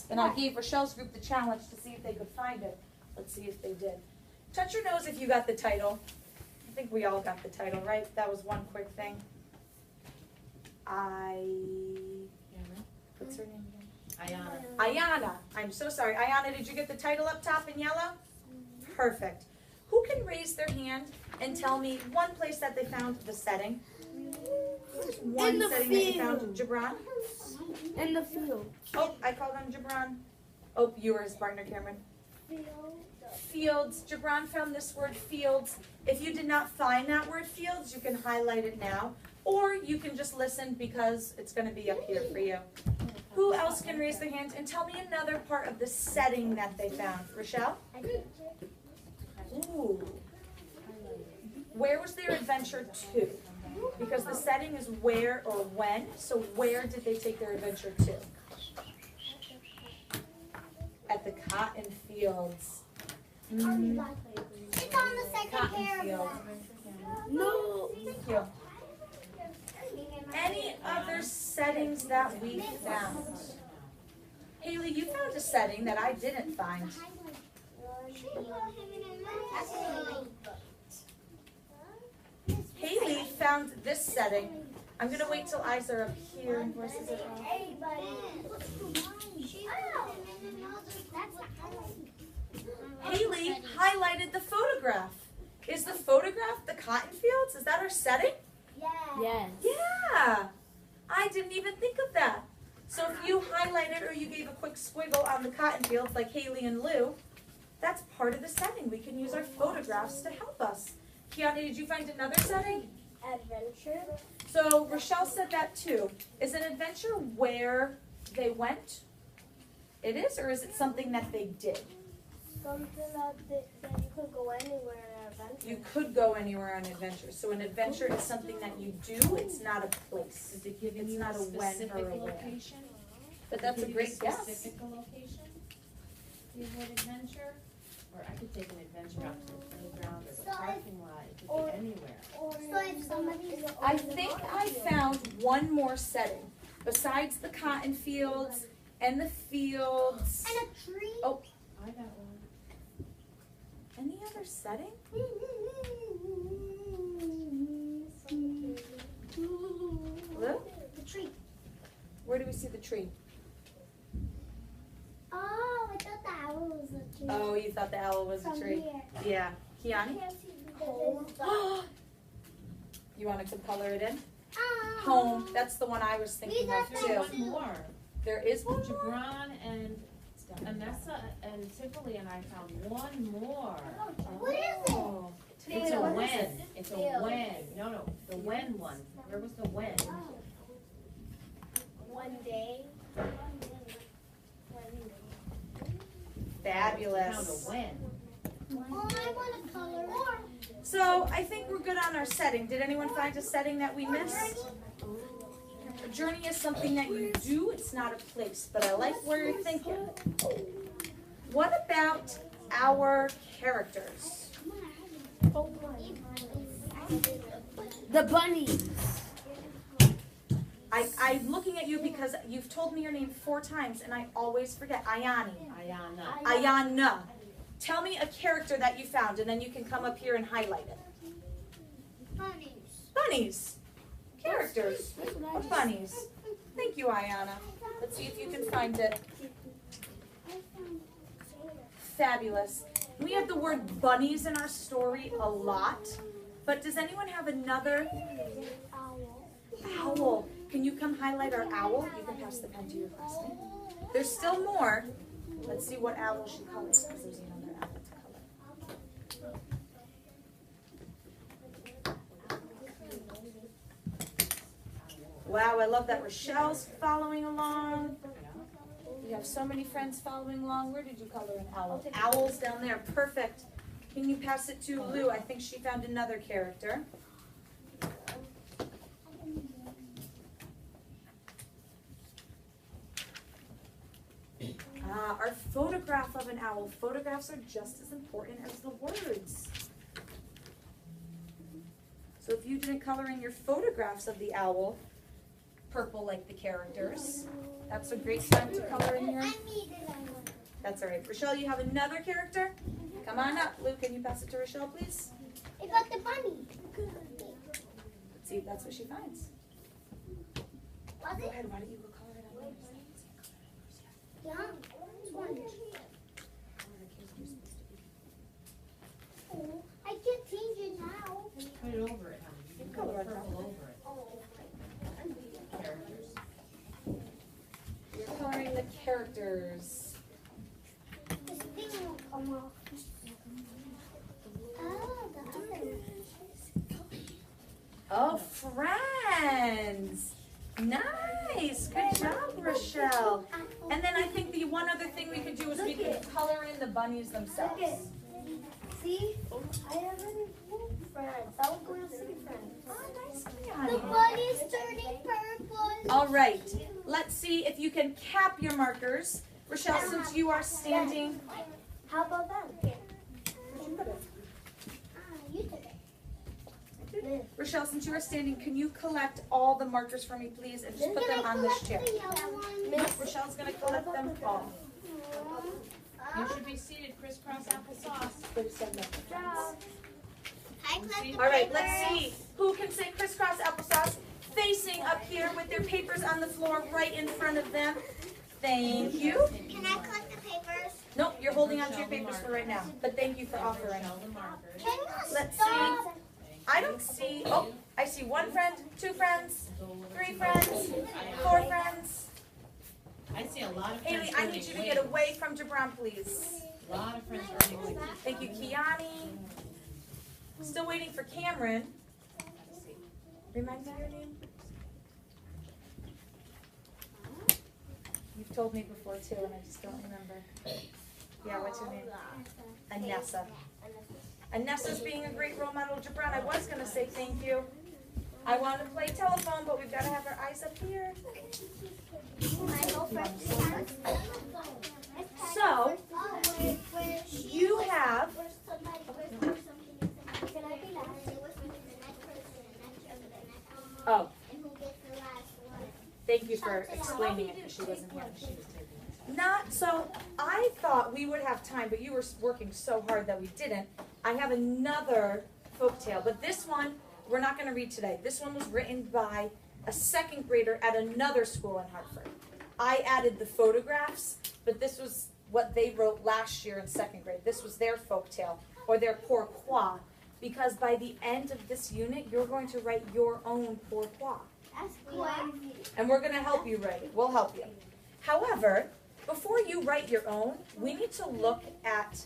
And I gave Rochelle's group the challenge to see if they could find it. Let's see if they did. Touch your nose if you got the title. I think we all got the title, right? That was one quick thing. What's her name again? Ayana. I'm so sorry. Ayana, did you get the title up top in yellow? Perfect. Who can raise their hand and tell me one place that they found the setting? One setting that you found, Gibran? In the field. Oh, I called on Gibran. Oh, you were his partner, Cameron. Fields. Gibran found this word fields. If you did not find that word fields, you can highlight it now. Or you can just listen because it's going to be up here for you. Who else can raise their hands and tell me another part of the setting that they found? Rochelle? Ooh. Where was their adventure to? Because the setting is where or when. So where did they take their adventure to? At the cotton fields. It's on the second paragraph. No. Thank you. Any other settings that we found? Haley, you found a setting that I didn't find. Haley found this setting. I'm going to wait till eyes are up here and voices are off. Haley highlighted the photograph. Is the photograph the cotton fields? Is that our setting? Yes. Yeah. I didn't even think of that. So if you highlighted or you gave a quick squiggle on the cotton fields like Haley and Lou, that's part of the setting. We can use our photographs to help us. Kiani, did you find another setting? Adventure. So Rochelle said that too. Is an adventure where they went? It is, or is it something that they did? Something that you could go anywhere in an adventure. You could go anywhere on an adventure. So an adventure is something that you do. It's not a place. Is it giving It's you not a a when specific or a where. location? But that's a great guess. Specific location? The word adventure? Or I could take an adventure out to the playground or the parking lot. It could be anywhere. So if somebody's I think I found one more setting besides the cotton fields and the fields. and a tree. Oh, I got one. any other setting? Lou? The tree. Where do we see the tree? Oh, I thought the owl was a tree. Oh, you thought the owl was a From tree. here. Yeah. Kiani? Home. You want to color it in? Ah. Home. That's the one I was thinking of These too. are One more. There is one more? Gibran and Anessa and Tiffany and I found one more. What is it? Oh. It's a What is when. it? It's a when. No, the when one. Where was the when? One day. Fabulous. Found a when. Oh, I want to color. So I think we're good on our setting. Did anyone find a setting that we missed? A journey is something that you do. It's not a place. But I like where you're thinking. What about our characters? The bunny. I'm looking at you because you've told me your name 4 times and I always forget. Ayani. Ayana. Ayana. Tell me a character that you found and then you can come up here and highlight it. Bunnies. Bunnies. Characters of bunnies. Thank you, Ayana. Let's see if you can find it. Fabulous. We have the word bunnies in our story a lot, but does anyone have another? Owl. Can you come highlight our owl? You can pass the pen to your classmate. There's still more. Let's see what owl she colors because there's another owl to color. Wow, I love that Rochelle's following along. We have so many friends following along. Where did you color an owl? Owl's down there. Perfect. Can you pass it to Lou? I think she found another character. Our photograph of an owl. Photographs are just as important as the words. So if you didn't color in your photographs of the owl, purple like the characters, that's a great time to color in your That's all right. Rochelle, you have another character? Come on up. Luke, can you pass it to Rochelle, please? I got the bunny. Let's see if that's what she finds. Was Go it? ahead. Why don't you go color it on yours? Yeah. Orange. Oh, I can't change it now. Put it over it, honey. You can color purple over it. Oh. Characters. You're coloring the characters. This thing will come off. Oh, the other. Oh, friends. Nice. Good job, Rochelle. And then I think the one other thing we could do is we could color in the bunnies themselves. See? I haven't moved friends. I will go to see friends. Oh, nice, The honey. bunny's turning purple. All right. Let's see if you can cap your markers. Rochelle, since you are standing. How about that? You took it. Rochelle, since you are standing, can you collect all the markers for me, please, and just put them on this chair? Rochelle's going to collect them all. You should be seated crisscross applesauce. All right, let's see. Who can say crisscross applesauce? Facing up here with their papers on the floor right in front of them. Thank you. Can I collect the papers? Nope, you're holding on to your papers for right now, but thank you for offering. Rochelle the markers. Can you Let's stop? see. I don't see, oh, I see one friend, two friends, three friends, four friends. I see a lot of friends. Haley, I need you to get away from Jabron, please. A lot of friends earning wings. Thank you, Kiani. Still waiting for Cameron. Remind me your name. You've told me before too, and I just don't remember. Yeah, what's your name? Anessa. Anessa's being a great role model. Jabron, I was going to say thank you. I want to play telephone, but we've got to have our eyes up here. So, you have, oh, thank you for explaining it because she wasn't here. She was taking it. Not, so I thought we would have time, but you were working so hard that we didn't. I have another folktale, but this one we're not going to read today. This one was written by a second grader at another school in Hartford. I added the photographs, but this was what they wrote last year in second grade. This was their folktale, or their pourquoi, because by the end of this unit, you're going to write your own pourquoi. That's crazy. And we're going to help you write it. We'll help you. However, before you write your own, we need to look at,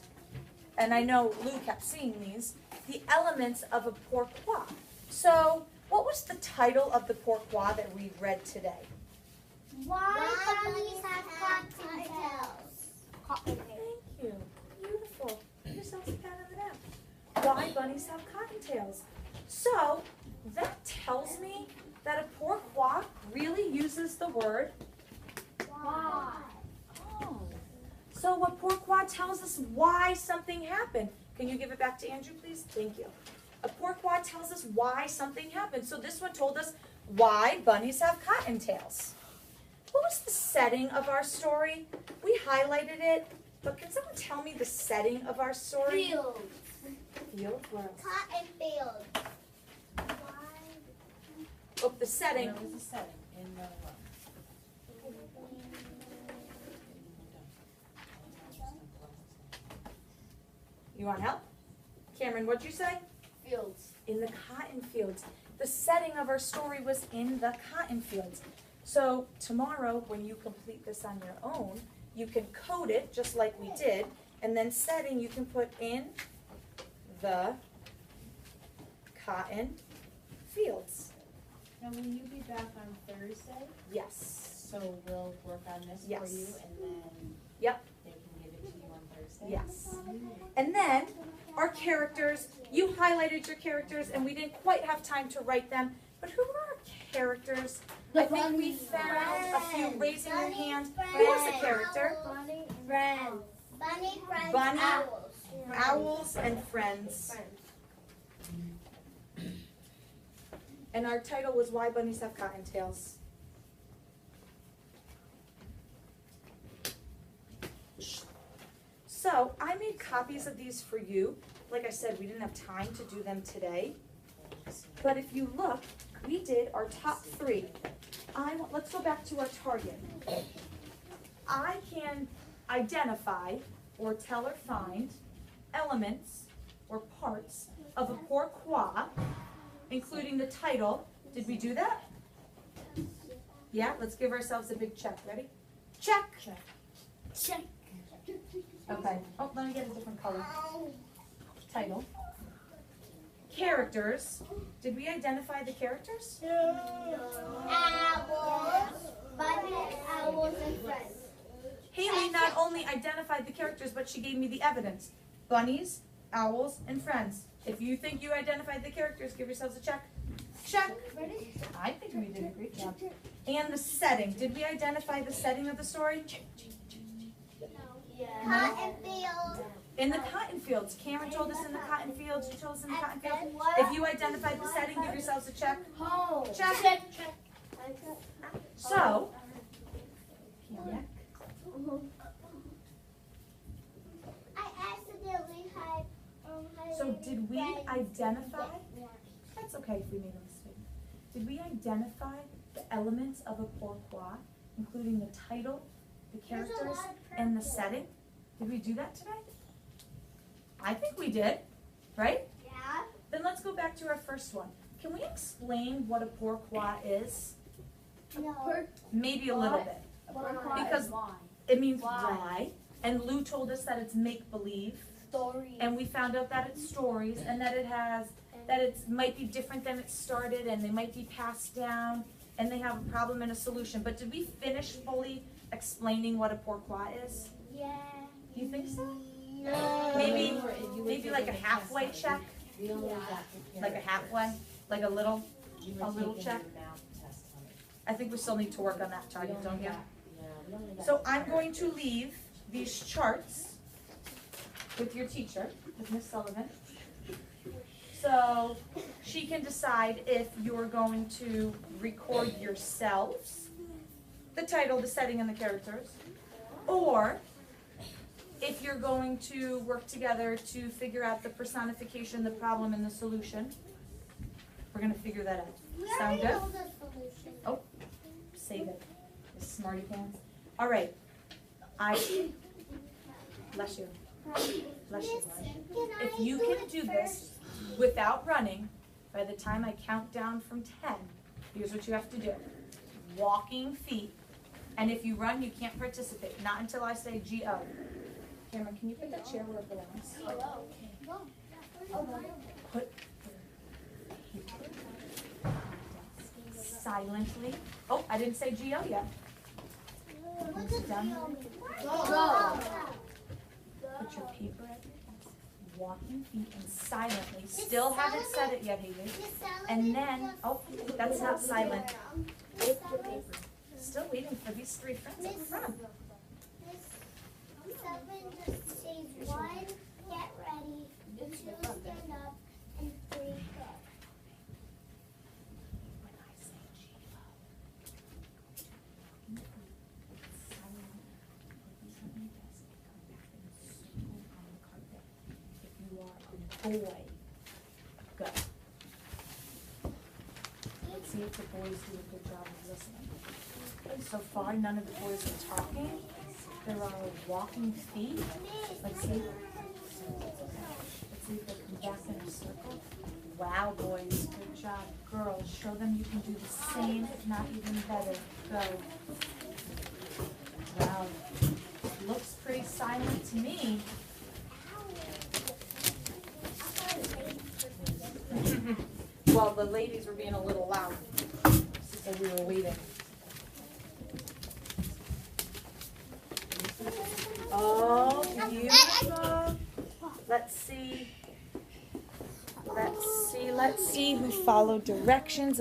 and I know Lou kept seeing these, the elements of a pourquoi. So, what was the title of the pourquoi that we read today? Why bunnies have cottontails? Thank you. Beautiful. Yourselves a pat on the back. Why bunnies have cottontails. So, that tells me that a pourquoi really uses the word Why? oh. So a pourquoi tells us why something happened. Can you give it back to Andrew, please? Thank you. A pourquoi tells us why something happened. So this one told us why bunnies have cottontails. What was the setting of our story? We highlighted it, but can someone tell me the setting of our story? Field. Field, where else? Cotton field. Oh, the setting. Where was the setting? In the what? You want help? Cameron, what'd you say? Fields. In the cotton fields. The setting of our story was in the cotton fields. So tomorrow, when you complete this on your own, you can code it just like we did, and then setting you can put in the cotton fields. Now, will you be back on Thursday? Yes. So we'll work on this Yes. for you, and then Yep. they can give it to you on Thursday? Yes. And then our characters, you highlighted your characters, and we didn't quite have time to write them, but who were our characters? I think we found a few raising your hand. Who was the character? Bunny Friends. Bunny friends. Bunny. Owls. Owls and friends. And our title was Why Bunnies Have Cottontails. So I made copies of these for you. Like I said, we didn't have time to do them today. But if you look, we did our top 3. Let's go back to our target. I can identify or tell or find elements or parts of a pourquoi, including the title. Did we do that? Yeah, let's give ourselves a big check. Ready? Check. Check. Okay. Oh, let me get a different color. Title. Characters. Did we identify the characters? Owls, bunnies, owls, and friends. Haley not only identified the characters, but she gave me the evidence. Bunnies, owls, and friends. If you think you identified the characters, give yourselves a check. Check. I think we did a great job. And the setting. Did we identify the setting of the story? Cotton field. In the cotton fields. Cameron told us in the cotton fields. You told us in the cotton fields. If you identified the setting, give yourselves a check. Home. Check. So, I accidentally had. so did we identify? That's okay if we made a mistake. Did we identify the elements of a pourquoi, including the title, the characters, and the setting? Did we do that today? I think we did, right? Yeah. Then let's go back to our first one. Can we explain what a pourquoi is? No. Maybe a little bit. Because it means why. And Lou told us that it's make-believe. Story. And we found out that it's stories and that it might be different than it started and they might be passed down and they have a problem and a solution. But did we finish fully explaining what a pourquoi is? Yeah. Do you think so? No. Maybe like a halfway check? Like a halfway? Like a little check? I think we still need to work on that target, don't you? So I'm going to leave these charts with your teacher, with Miss Sullivan. So she can decide if you're going to record yourselves, the title, the setting, and the characters, or if you're going to work together to figure out the personification, the problem, and the solution. We're going to figure that out. Sound good? Oh, save it. The smarty pants. All right. Bless you. Bless you. If you can do this without running, by the time I count down from 10, here's what you have to do. Walking feet. And if you run, you can't participate. Not until I say G-O. Cameron, can you put that chair where it belongs? Put silently. Oh, I didn't say G-O yet. Can you sit down? Go. Put your paper at your desk. Walking feet and silently. Still haven't said it yet, Haley. And then, oh, that's not silent. Still waiting for these 3 friends up front. Miss Sullivan just says 1, get ready, 2, stand up, and 3, go. When I say G-O, silent, put these on your desk, come back and circle on the carpet. If you are a boy, go. Let's see if the boys do a good job of listening. So far, none of the boys are talking. There are walking feet. Let's see. Let's see if they come back in a circle. Wow, boys, good job. Girls, show them you can do the same, if not even better. Go. Wow. Looks pretty silent to me. Well, the ladies were being a little loud, so we were waiting. Oh, beautiful. Let's see who followed directions.